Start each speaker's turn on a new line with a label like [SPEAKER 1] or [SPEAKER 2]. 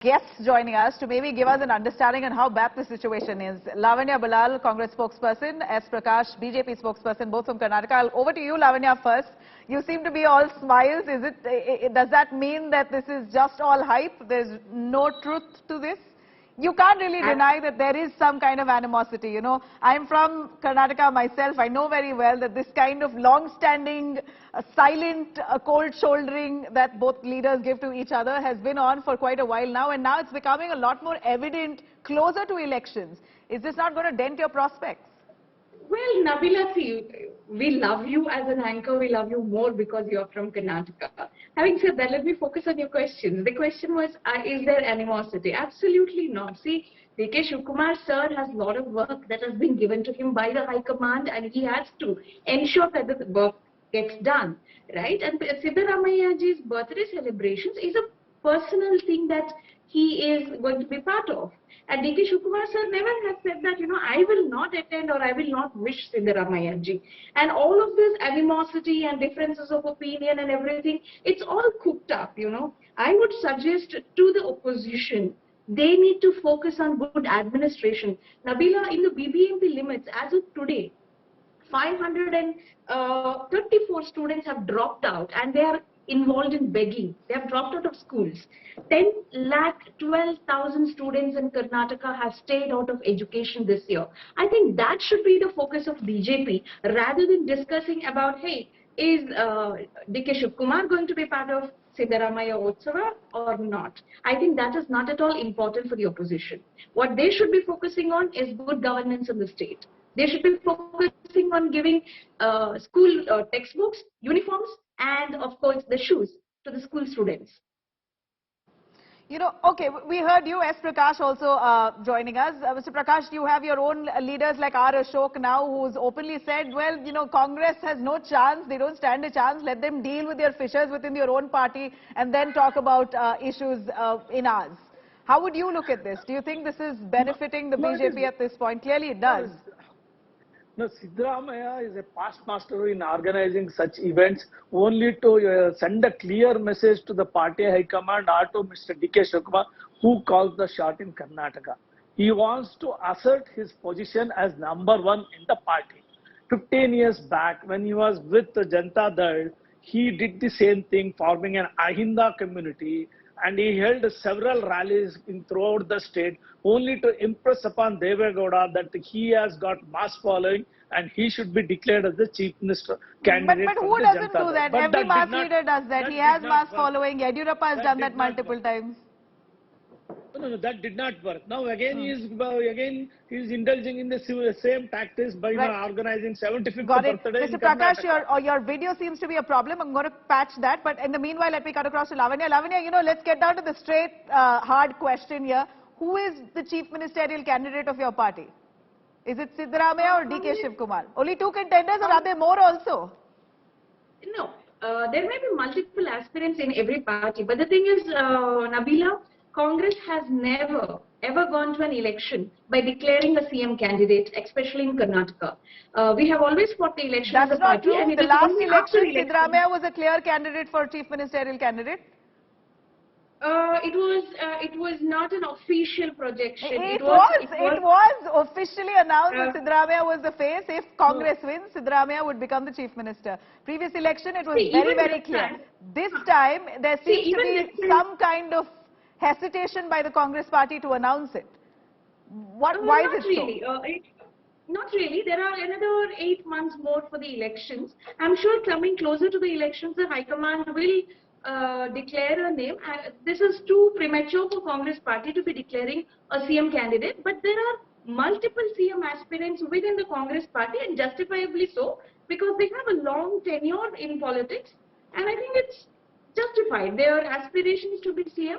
[SPEAKER 1] guests joining us to maybe give us an understanding on how bad the situation is. Lavanya Balal, Congress spokesperson, S. Prakash, BJP spokesperson, both from Karnataka. Over to you, Lavanya, first. You seem to be all smiles. Does that mean that this is just all hype? There's no truth to this? You can't really deny that there is some kind of animosity, you know. I'm from Karnataka myself. I know very well that this kind of long-standing, silent, cold shouldering that both leaders give to each other has been on for quite a while now. And now it's becoming a lot more evident closer to elections. Is this not going to dent your prospects?
[SPEAKER 2] Well, Nabila, see, we love you as an anchor. We love you more because you're from Karnataka. Having said that, let me focus on your question. The question was, is there animosity? Absolutely not. See, DK Shivkumar sir has a lot of work that has been given to him by the High Command, and he has to ensure that the work gets done, right? And Siddaramaiah ji's birthday celebrations is a personal thing that he is going to be part of. And DK Shivkumar sir never has said that, you know, I will not attend or I will not wish Siddaramaiah ji. And all of this animosity and differences of opinion and everything, it's all cooked up, you know. I would suggest to the opposition, they need to focus on good administration. Nabila, in the BBMP limits, as of today, 534 students have dropped out and they are involved in begging. They have dropped out of schools. 10,12,000 students in Karnataka have stayed out of education this year. I think that should be the focus of BJP rather than discussing about, hey, is DK Shivkumar going to be part of Siddaramaiah Utsava or not? I think that is not at all important for the opposition. What they should be focusing on is good governance in the state. They should be focusing on giving school textbooks, uniforms, and of course the shoes to the school students.
[SPEAKER 1] You know, okay, we heard you, S. Prakash, also joining us. Mr. Prakash, you have your own leaders like R. Ashok now, who's openly said, well, you know, Congress has no chance, they don't stand a chance, let them deal with their fissures within their own party and then talk about issues in ours. How would you look at this? Do you think this is benefiting the BJP at this point? Clearly it does.
[SPEAKER 3] No, Siddaramaiah is a past master in organizing such events only to send a clear message to the party high command or to Mr. DK Shivkumar, who calls the shot in Karnataka. He wants to assert his position as number one in the party. 15 years back, when he was with the Janata Dal, he did the same thing, forming an Ahinda community, and he held several rallies throughout the state only to impress upon Davangere Govt that he has got mass following and he should be declared as the Chief Minister candidate.
[SPEAKER 1] But who doesn't do that? Every mass leader does that. He has mass following. Yadurappa has done that multiple times.
[SPEAKER 3] No, that did not work. Now again he is indulging in the same tactics by organizing 75th birthday.
[SPEAKER 1] Mr. Prakash, your video seems to be a problem. I'm going to patch that. But in the meanwhile, let me cut across to Lavanya. Lavanya, you know, let's get down to the straight, hard question here. Who is the chief ministerial candidate of your party? Is it Siddaramaiah or DK Shivkumar? Only two contenders, or are there more also?
[SPEAKER 2] No, there may be multiple aspirants in every party. But the thing is, Nabila, Congress has never ever gone to an election by declaring a CM candidate, especially in Karnataka. We have always fought the election as a party.
[SPEAKER 1] That's not true. The last election, Siddaramaiah was a clear candidate for chief ministerial candidate.
[SPEAKER 2] It was not an official projection.
[SPEAKER 1] It was officially announced that Siddaramaiah was the face. If Congress wins, Siddaramaiah would become the chief minister. Previous election, it was very clear. This time, there seems to be some kind of hesitation by the Congress party to announce it. Why is it so?
[SPEAKER 2] Not really. There are another 8 months more for the elections. I'm sure coming closer to the elections, the High Command will declare a name. This is too premature for Congress party to be declaring a CM candidate, but there are multiple CM aspirants within the Congress party, and justifiably so, because they have a long tenure in politics, and I think it's justified. Their aspirations to be CM